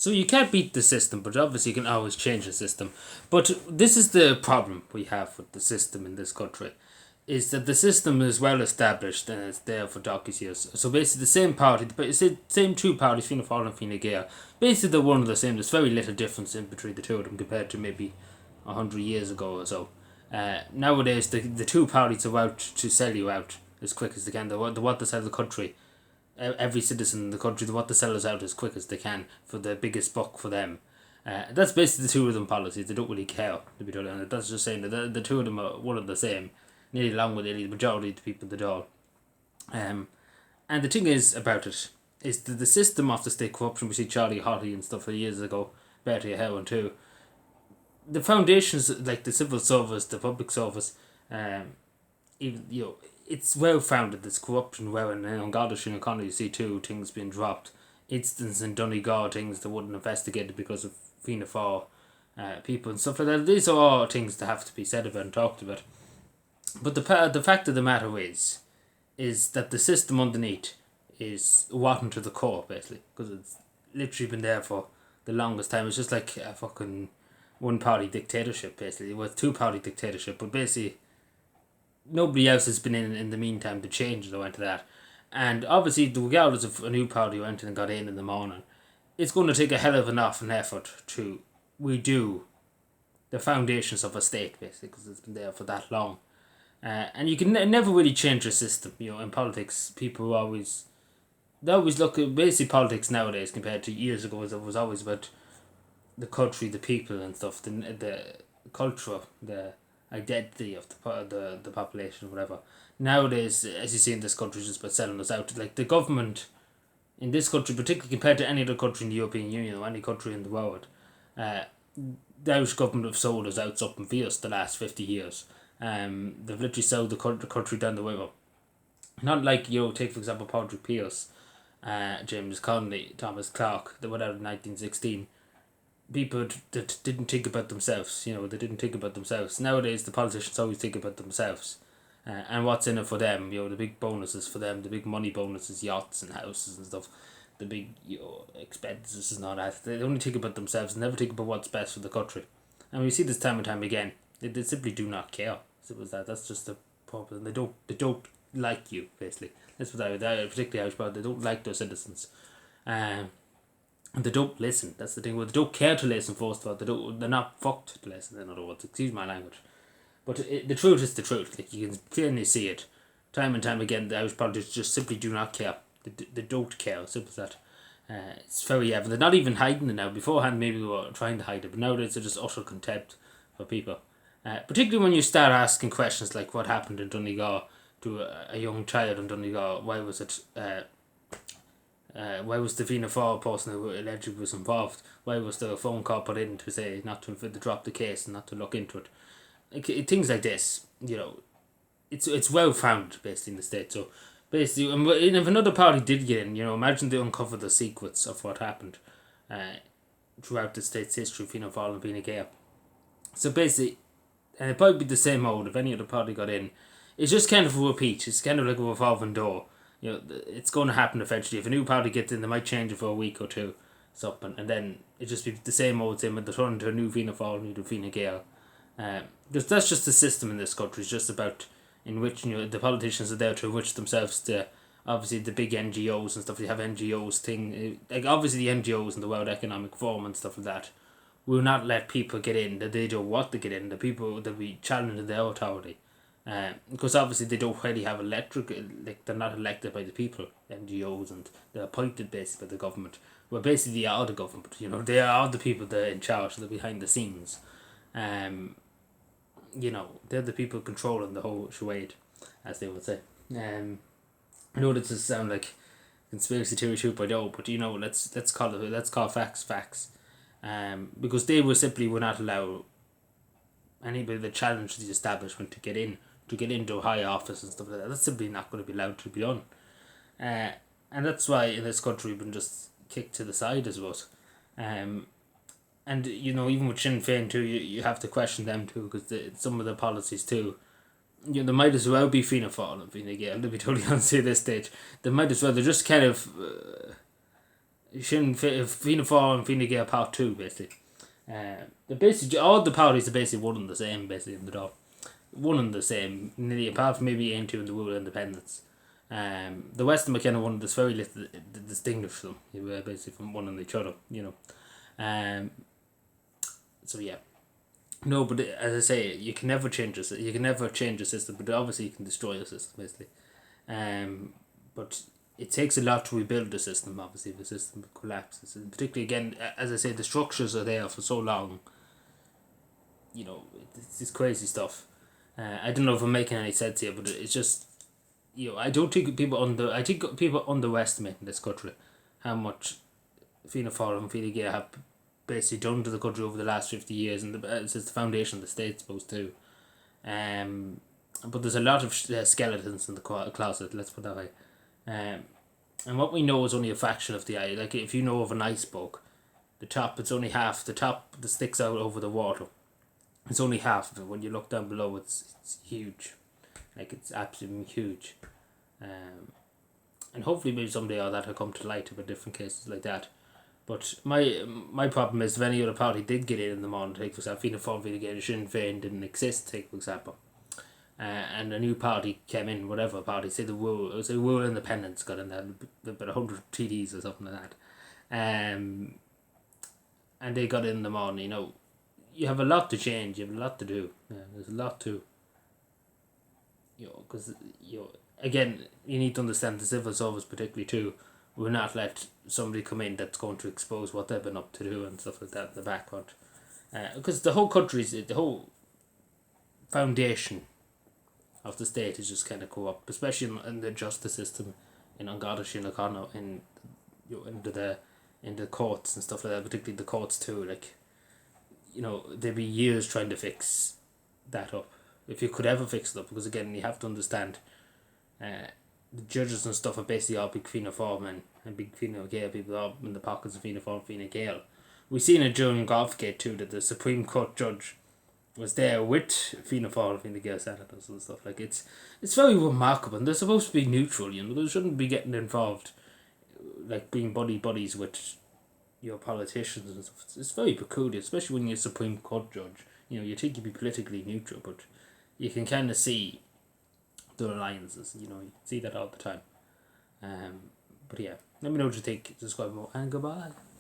So you can't beat the system, but obviously you can always change the system. But this is the problem we have with the system in this country, is that the system is well established and it's there for donkey's years. So basically the same party, but it's the same two parties, Fianna Fáil and Fine Gael, basically they're one and the same. There's very little difference in between the two of them compared to maybe 100 years ago or so. Nowadays the two parties are out to sell you out as quick as they can. They want to sell the country, every citizen in the country, they want to sell us out as quick as they can for the biggest buck for them. That's basically the two of them policies. They don't really care, to be totally honest. That's just saying that the two of them are one and the same, nearly along with nearly the majority of the people that all. And the thing is about it is that the system of the state corruption, we see Charlie Hottie and stuff years ago, Bertie Howen too. The foundations like the civil service, the public service, even it's well founded. This corruption, where in Garda and O'Connor you see two things being dropped. Instance in Donegal, things that wouldn't investigated because of Fianna Fáil people and stuff like that. These are all things that have to be said about and talked about. But the fact of the matter is that the system underneath is rotten to the core, basically, because it's literally been there for the longest time. It's just like a fucking one-party dictatorship, basically. It was two-party dictatorship, but basically nobody else has been in the meantime to change it or into that. And obviously, regardless of a new party who entered and got in the morning, it's going to take a hell of an effort to redo the foundations of a state, basically, because it's been there for that long. And you can never really change a system. In politics, people always look at basically politics nowadays compared to years ago. It was always about the country, the people, and stuff. The culture, the identity of the population, whatever. Nowadays, as you see in this country, it's just about selling us out. Like the government in this country, particularly compared to any other country in the European Union or any country in the world, the Irish government have sold us out something fierce the last 50 years. They've literally sold the country down the river. Not like, take for example Patrick Pearse, James Connolly, Thomas Clark, they were out in 1916. People that didn't think about themselves, they didn't think about themselves. Nowadays, the politicians always think about themselves. And what's in it for them, the big bonuses for them, the big money bonuses, yachts and houses and stuff, the big, expenses and all that. They only think about themselves and never think about what's best for the country. And we see this time and time again. They simply do not care. Simple as that. That's just the problem. They don't like you, basically. That's what particularly Irish people, they don't like their citizens. And they don't listen. That's the thing. Well, they don't care to listen, first of all. They're not fucked to listen, in other words. Excuse my language. But the truth is the truth. Like, you can clearly see it. Time and time again, the Irish politicians just simply do not care. They don't care. Simple as that. It's very evident. They're not even hiding it now. Beforehand, maybe they were trying to hide it. But nowadays, they're just utter contempt for people. Particularly when you start asking questions like what happened in Donegal to a young child in Donegal. Why was it... why was the Fianna Fáil person who allegedly was involved? Why was there a phone call put in to say not to drop the case and not to look into it? Things like this, it's well founded basically in the state. So basically, if another party did get in, imagine they uncover the secrets of what happened throughout the state's history, Fianna Fáil and Fine Gael. So basically, and it'd probably be the same mode if any other party got in. It's just kind of a repeat. It's kind of like a revolving door. It's going to happen eventually. If a new party gets in, they might change it for a week or two, something, and then it just be the same old thing. But they turn into a new Fianna Fáil, new Fine Gael. Because that's just the system in this country. It's just about in which the politicians are there to enrich themselves. Obviously the big NGOs and stuff. You have NGOs thing, like obviously the NGOs and the World Economic Forum and stuff like that will not let people get in that they don't want to get in. The people that be challenging their authority. Because obviously they don't really have they're not elected by the people, NGOs, and they're appointed basically by the government. Well, basically they are the government, they are the people that are in charge, they're behind the scenes. They're the people controlling the whole charade, as they would say. I know this does sound like conspiracy theory shoot by Doe, but let's call facts. Because they would not allow anybody that challenged the establishment to get into high office and stuff like that. That's simply not going to be allowed to be done. And that's why in this country we've been just kicked to the side, I suppose. And even with Sinn Féin too, you have to question them too, because some of the policies too, they might as well be Fianna Fáil and Fine Gael, to be totally honest at this stage. They might as well, they're just kind of Fianna Fáil and Fine Gael part two basically. The basically all the parties are basically one and the same basically in the top. One and the same, nearly apart from maybe Aontu and the Wool Independents. The Western McKenna one, there's very little to distinguish them. You were basically from one and each other, you know. So yeah, no, but as I say, you can never change a You can never change a system, but obviously you can destroy a system basically. But it takes a lot to rebuild the system. Obviously, if the system collapses, and particularly again, as I say, the structures are there for so long. You know, it's crazy stuff. I don't know if I'm making any sense here, but it's just, you know, I think people underestimate in this country how much Fianna Fáil and Fine Gael have basically done to the country over the last 50 years, and since the foundation of the state, supposed to. But there's a lot of skeletons in the closet. Let's put it that way. And what we know is only a fraction of the eye. Like if you know of an iceberg, the top, it's only half. The top that sticks out over the water, it's only half of it. When you look down below, it's huge. Like it's absolutely huge. And hopefully maybe someday all that will come to light about different cases like that. But my problem is if any other party did get in the morning, take for example, Fianna Fáil, Fine Gael, Sinn Féin didn't exist, take for example, and a new party came in, whatever party, say the Wool Independents got in there, about 100 TDs or something like that, and they got in the morning, you know, you have a lot to change, you have a lot to do, there's a lot to, you know, because, you know, again, you need to understand the civil service particularly too, will not let somebody come in that's going to expose what they've been up to do and stuff like that in the background. Because the whole foundation of the state is just kind of co-op, especially in the justice system in An Garda Síochána, in the courts and stuff like that, particularly the courts too. Like, you know, there'd be years trying to fix that up, if you could ever fix it up, because again, you have to understand, the judges and stuff are basically all big Fianna Fáil men and big Fine Gael people, all in the pockets of Fianna Fáil and Fine Gael. We've seen it during Golfgate too, that the Supreme Court judge was there with Fianna Fáil and Fine Gael senators and stuff. Like it's very remarkable, and they're supposed to be neutral, you know, they shouldn't be getting involved, like being buddies with your politicians and stuff. It's very peculiar, especially when you're a Supreme Court judge. You know, you think you'd be politically neutral, but you can kind of see the alliances, you know, you see that all the time. But yeah, let me know what you think. Subscribe more, and goodbye.